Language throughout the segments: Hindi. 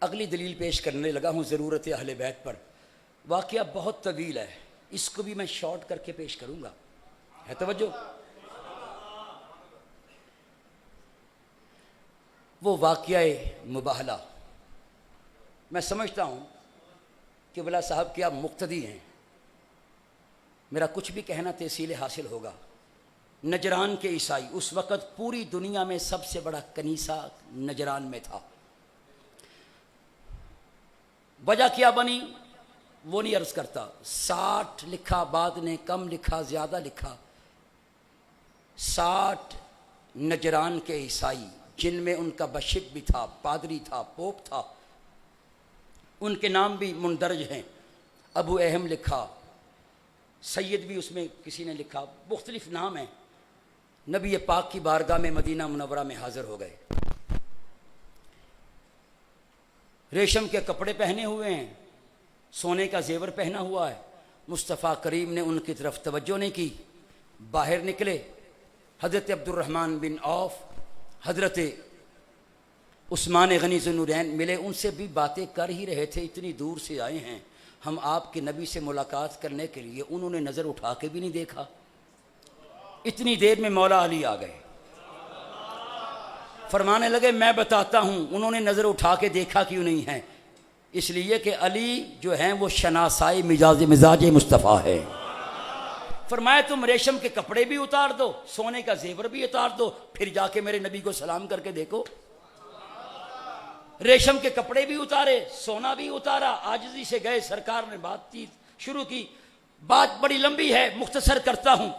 अगली दलील पेश करने लगा हूँ ज़रूरत अहले बैत पर। वाक़या बहुत तवील है, इसको भी मैं शॉर्ट करके पेश करूँगा। है तवज्जो? वो वाक़या मुबाहला। मैं समझता हूँ कि वला साहब के आप मुक्तदी हैं, मेरा कुछ भी कहना तहसील हासिल होगा। नजरान के ईसाई, उस वक़्त पूरी दुनिया में सबसे बड़ा कनीसा नजरान में था। वजह क्या बनी वो नहीं अर्ज़ करता। 60 लिखा, बाद ने कम लिखा, ज़्यादा लिखा। 60 नजरान के ईसाई, जिनमें उनका बशिप भी था, पादरी था, पोप था, उनके नाम भी मुंदरज हैं। अबू अहम लिखा, सैयद भी उसमें किसी ने लिखा, मुख्तलिफ नाम हैं। नबी पाक की बारगाह में मदीना मुनव्वरा में हाज़िर हो गए। रेशम के कपड़े पहने हुए हैं, सोने का जेवर पहना हुआ है। मुस्तफ़ा करीम ने उनकी तरफ तवज्जो नहीं की। बाहर निकले, हज़रत अब्दुर्रहमान बिन औफ, हज़रत उस्मान गनी ज़ुन्नूरैन मिले, उनसे भी बातें कर ही रहे थे। इतनी दूर से आए हैं हम आपके नबी से मुलाकात करने के लिए, उन्होंने नज़र उठा के भी नहीं देखा। इतनी देर में मौला अली आ गए, फरमाने लगे मैं बताता हूँ उन्होंने नज़र उठा के देखा क्यों नहीं है। इसलिए कि अली जो हैं वो शनासाई मिजाज मुस्तफ़ा है। फरमाया तुम रेशम के कपड़े भी उतार दो, सोने का जेवर भी उतार दो, फिर जाके मेरे नबी को सलाम करके देखो। रेशम के कपड़े भी उतारे, सोना भी उतारा, आजिज़ी से गए। सरकार ने बातचीत शुरू की। बात बड़ी लंबी है, मुख्तसर करता हूँ।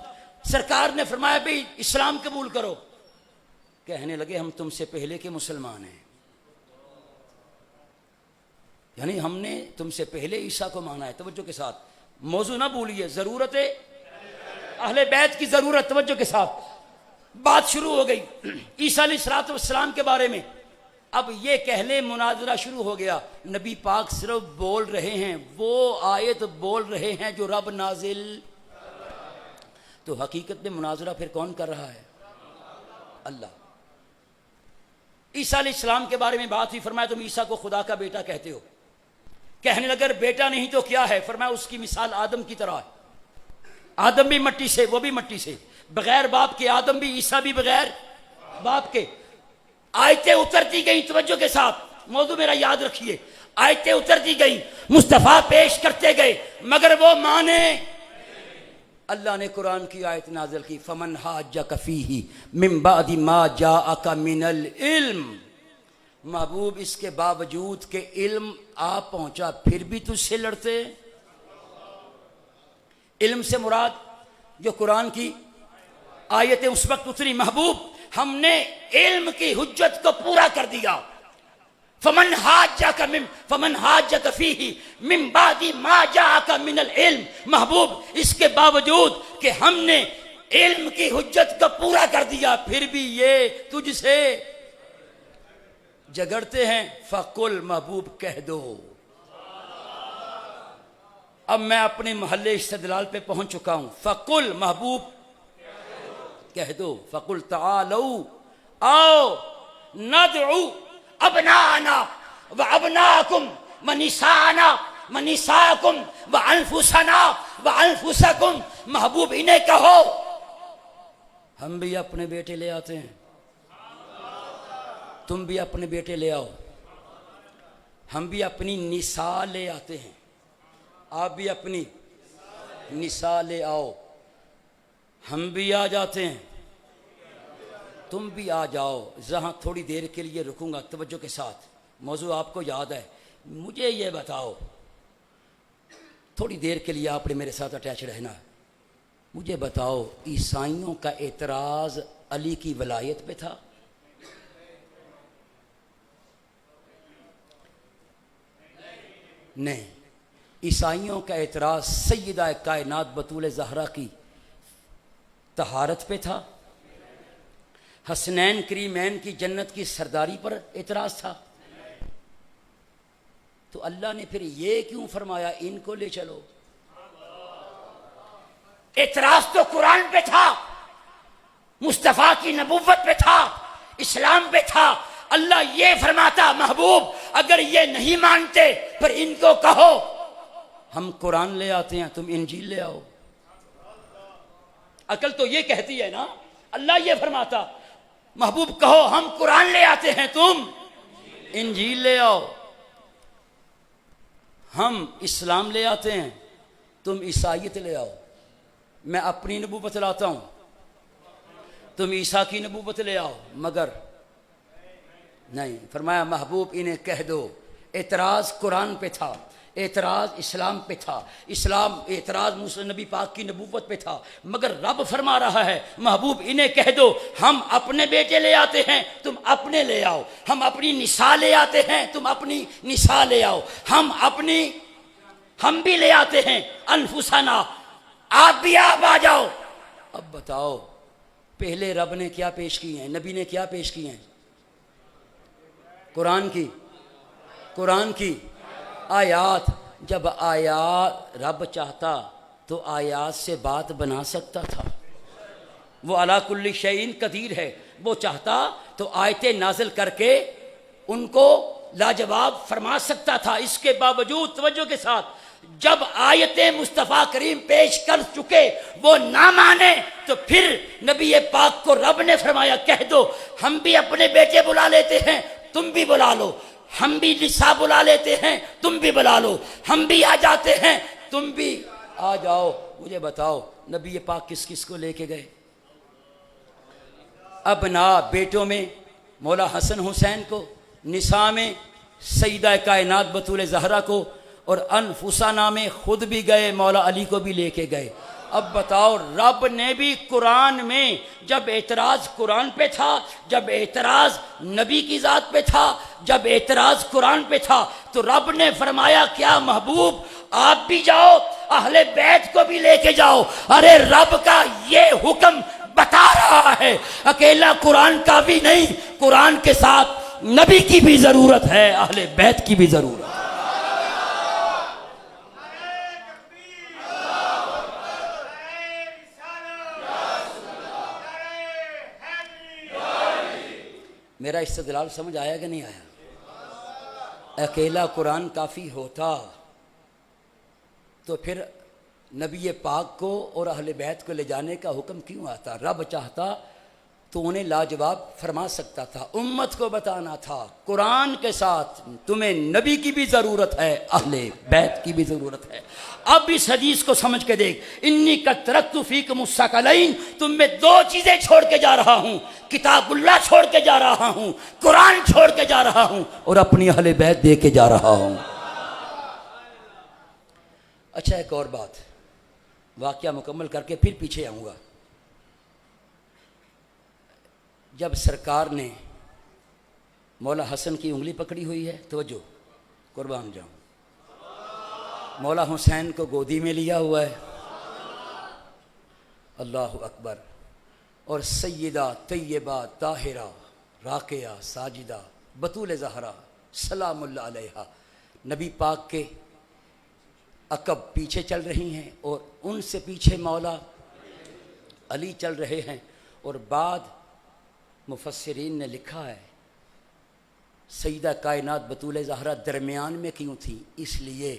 सरकार ने फरमाया भाई इस्लाम कबूल करो। कहने लगे हम तुमसे पहले के मुसलमान हैं, यानी हमने तुमसे पहले ईसा को माना है। तवज्जो के साथ, मौजू ना भूलिए, ज़रूरत है अहले बैत की ज़रूरत। तवज्जो के साथ बात शुरू हो गई ईसा अलैहिस्सलाम के बारे में। अब ये कहले मुनाजरा शुरू हो गया। नबी पाक सिर्फ बोल रहे हैं, वो आयत बोल रहे हैं जो रब नाजिल। तो हकीकत में मुनाजरा फिर कौन कर रहा है? अल्लाह। ईसा अलैहिस्सलाम के बारे में बात हुई। फरमाया तुम ईसा को खुदा का बेटा कहते हो। कहने लगे बेटा नहीं तो क्या है? फरमाया उसकी मिसाल आदम की तरह है। आदम भी मट्टी से, वो भी मट्टी से, बगैर बाप के आदम भी, ईसा भी बगैर बाप के। आयतें उतरती गई, तवज्जो के साथ मौजू मेरा याद रखिए। आयतें उतरती गई, मुस्तफ़ा पेश करते गए, मगर वो माने। अल्लाह ने कुरान की आयत नाज़िल की, फमन हाज्जक फीही मिन बादि मा जाअका मिनल इल्म। महबूब इसके बावजूद के इल्म आ पहुंचा फिर भी तुझसे लड़ते। इल्म से मुराद जो कुरान की आयतें उस वक्त उतरी, महबूब हमने इल्म की हुज्जत को पूरा कर दिया। फमन हाज्जक फीही मिन बादि मा जाअका मिनल इल्म। महबूब इसके बावजूद कि हमने इल्म की हुज्जत को पूरा कर दिया, फिर भी ये तुझसे झगड़ते हैं। फकुल, महबूब कह दो। अब मैं अपने महल्ले इस्तदलाल पे पहुंच चुका हूं। फकुल, महबूब कह दो। फकुल तालौ, आओ, नदउ अबनाना व अबनाकुम व निसाना व निसाकुम व अनफुसना व अनफुसकुम। महबूब इन्हें कहो हम भी अपने बेटे ले आते हैं, तुम भी अपने बेटे ले आओ। हम भी अपनी निसा ले आते हैं, आप भी अपनी निसा ले आओ। हम भी आ जाते हैं, तुम भी आ जाओ। जहाँ थोड़ी देर के लिए रुकूंगा, तवज्जो के साथ, मौजू आपको याद है। मुझे ये बताओ, थोड़ी देर के लिए आपने मेरे साथ अटैच रहना। मुझे बताओ, ईसाइयों का एतराज़ अली की वलायत पे था? नहीं। ईसाइयों का एतराज़ सय्यदा कायनात बतूल ज़हरा की तहारत पे था। हसनैन करीमैन की जन्नत की सरदारी पर एतराज़ था। तो अल्लाह ने फिर ये क्यों फरमाया इनको ले चलो? एतराज़ तो कुरान पे था, मुस्तफ़ा की नबुव्वत पे था, इस्लाम पे था। अल्लाह ये फरमाता महबूब अगर ये नहीं मानते पर इनको कहो हम कुरान ले आते हैं, तुम इंजील ले आओ। अकल तो ये कहती है ना, अल्लाह ये फरमाता महबूब कहो हम कुरान ले आते हैं, तुम इंजील ले आओ। हम इस्लाम ले आते हैं, तुम ईसाईयत ले आओ। मैं अपनी नबूवत लाता हूं, तुम ईसा की नबूवत ले आओ। मगर नहीं, फरमाया महबूब इन्हें कह दो एतराज कुरान पे था, एतराज इस्लाम पे था, इस्लाम एतराज मूसा नबी पाक की नबूवत पे था। मगर रब फरमा रहा है महबूब इन्हें कह दो हम अपने बेटे ले आते हैं, तुम अपने ले आओ। हम अपनी निसा ले आते हैं, तुम अपनी निसा ले आओ। हम भी ले आते हैं अनफुसाना, आप भी आप आ जाओ। अब बताओ पहले रब ने क्या पेश की है, नबी ने क्या पेश की है? कुरान की आयात। जब आयात रब चाहता तो आयात से बात बना सकता था। वो अला कुल्ली शैइन कदीर है, वो चाहता तो आयतें नाजिल करके उनको लाजवाब फरमा सकता था। इसके बावजूद तवज्जो के साथ जब आयतें मुस्तफ़ा करीम पेश कर चुके वो ना माने तो फिर नबी पाक को रब ने फरमाया कह दो हम भी अपने बेटे बुला लेते हैं, तुम भी बुला लो। हम भी निसा बुला लेते हैं, तुम भी बुला लो। हम भी आ जाते हैं, तुम भी आ जाओ। मुझे बताओ नबी पाक किस किस को लेके गए? अपना बेटों में मौला हसन हुसैन को, निसा में सईदा कायनात बतूल ज़हरा को, और अनफुसाना में खुद भी गए, मौला अली को भी लेके गए। अब बताओ रब ने भी कुरान में जब एतराज़ कुरान पे था, जब एतराज़ नबी की ज़ात पे था, जब एतराज़ कुरान पे था तो रब ने फरमाया क्या महबूब आप भी जाओ, अहले बैत को भी लेके जाओ। अरे रब का ये हुक्म बता रहा है अकेला कुरान का भी नहीं, कुरान के साथ नबी की भी ज़रूरत है, अहले बैत की भी ज़रूरत है। मेरा इस्तेदलाल समझ आया कि नहीं आया? अकेला कुरान काफ़ी होता तो फिर नबी पाक को और अहले बैत को ले जाने का हुक्म क्यों आता? रब चाहता तो उन्हें लाजवाब फरमा सकता था, उम्मत को बताना था कुरान के साथ तुम्हें नबी की भी ज़रूरत है, अहले बैत की भी ज़रूरत है। अब इस हदीस को समझ के देख, इन्नी का तरक्तु फीक मुस्सकलैन, तुम में दो चीज़ें छोड़ के जा रहा हूँ, किताबुल्लाह छोड़ के जा रहा हूँ, कुरान छोड़ के जा रहा हूँ, और अपनी अहले बैत दे के जा रहा हूँ। अच्छा एक और बात, वाक़या मुकम्मल करके फिर पीछे आऊँगा। जब सरकार ने मौला हसन की उंगली पकड़ी हुई है, तवज्जो कुर्बान जाऊं, मौला हुसैन को गोदी में लिया हुआ है, अल्लाह अकबर, और सैयदा तैयबा ताहिरा राकिया साजिदा बतूल ज़हरा सलामुल्लाह अलैहा नबी पाक के अकब पीछे चल रही हैं, और उनसे पीछे मौला अली चल रहे हैं। और बाद मुफस्सिरीन ने लिखा है सईदा कायनात बतूल ज़हरा दरमियान में क्यों थी? इसलिए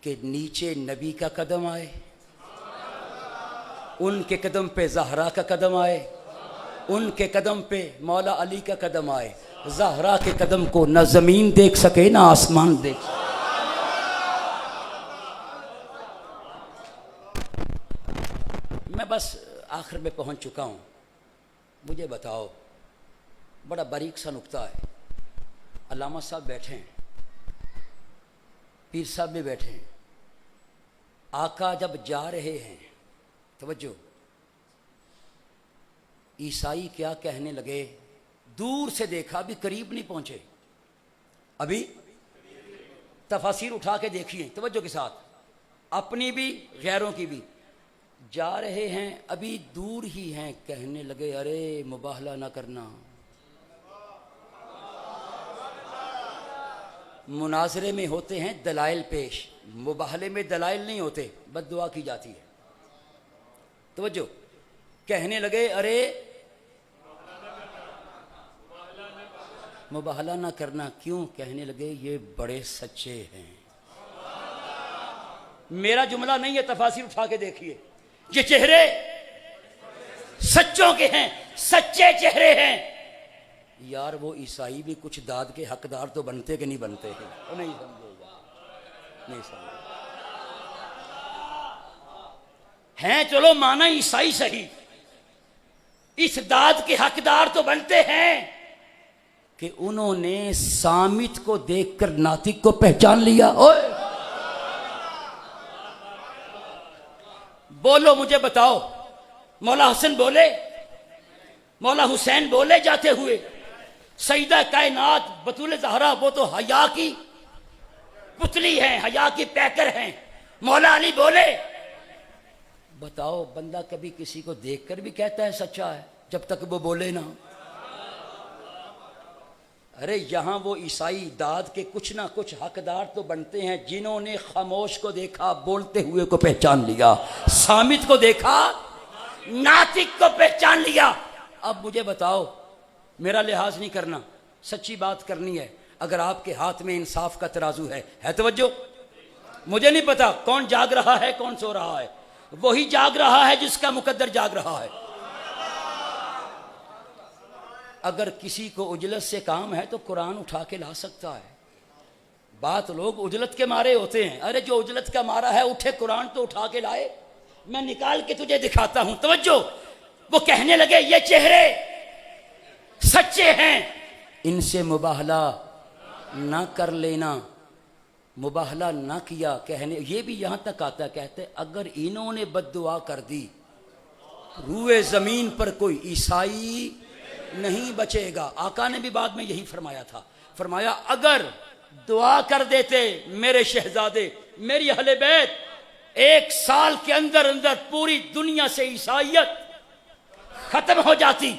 कि नीचे नबी का कदम आए, उनके कदम पे ज़हरा का कदम आए, उनके कदम पे मौला अली का कदम आए। ज़हरा के कदम को न ज़मीन देख सके न आसमान देख सके। मैं बस आखिर में पहुंच चुका हूं। मुझे बताओ, बड़ा बारीक सा नुक्ता है। अल्लामा साहब बैठे हैं, पीर साहब भी बैठे हैं। आका जब जा रहे हैं, तवज्जो, ईसाई क्या कहने लगे? दूर से देखा, अभी करीब नहीं पहुंचे, अभी तफासिर उठा के देखिए तवज्जो के साथ, अपनी भी गैरों की भी। जा रहे हैं, अभी दूर ही हैं, कहने लगे अरे मुबाहला ना करना। मुनाजरे में होते हैं दलाइल पेश, मुबाहले में दलाइल नहीं होते, बद्दुआ की जाती है। तवज्जो, कहने लगे अरे मुबाहला ना करना। क्यों? कहने लगे ये बड़े सच्चे हैं। मेरा जुमला नहीं है, तफासिर उठा के देखिए। ये चेहरे सच्चों के हैं, सच्चे चेहरे हैं। यार वो ईसाई भी कुछ दाद के हकदार तो बनते कि नहीं बनते हैं? तो नहीं समझेगा, नहीं समझेगा। हैं, चलो माना ईसाई सही, इस दाद के हकदार तो बनते हैं कि उन्होंने सामित को देखकर नातिक को पहचान लिया। ओए बोलो, मुझे बताओ, मौला हसन बोले, मौला हुसैन बोले जाते हुए, सईदा कायनात बतूल ज़हरा वो तो हया की पुतली है, हया की पैकर हैं। मौला अली बोले। बताओ, बंदा कभी किसी को देखकर भी कहता है सच्चा है जब तक वो बोले ना? अरे यहां वो ईसाई दाद के कुछ ना कुछ हकदार तो बनते हैं जिन्होंने खामोश को देखा, बोलते हुए को पहचान लिया, सामित को देखा, नातिक को पहचान लिया। अब मुझे बताओ, मेरा लिहाज नहीं करना, सच्ची बात करनी है। अगर आपके हाथ में इंसाफ का तराजू है तवज्जो। मुझे नहीं पता कौन जाग रहा है कौन सो रहा है, वही जाग रहा है जिसका मुकद्दर जाग रहा है। अगर किसी को उजलत से काम है तो कुरान उठा के ला सकता है। बात लोग उजलत के मारे होते हैं। अरे जो उजलत का मारा है उठे, कुरान तो उठा के लाए, मैं निकाल के तुझे दिखाता हूं। तवज्जो। वो कहने लगे ये चेहरे सच्चे हैं, इनसे मुबाहला ना कर लेना। मुबाहला ना किया। कहने ये भी यहां तक आता, कहते अगर इन्होंने बद्दुआ कर दी, रूए जमीन पर कोई ईसाई नहीं बचेगा। आका ने भी बाद में यही फरमाया था, फरमाया अगर दुआ कर देते मेरे शहजादे, मेरी अहले बैत, 1 साल के अंदर अंदर पूरी दुनिया से ईसाइयत खत्म हो जाती।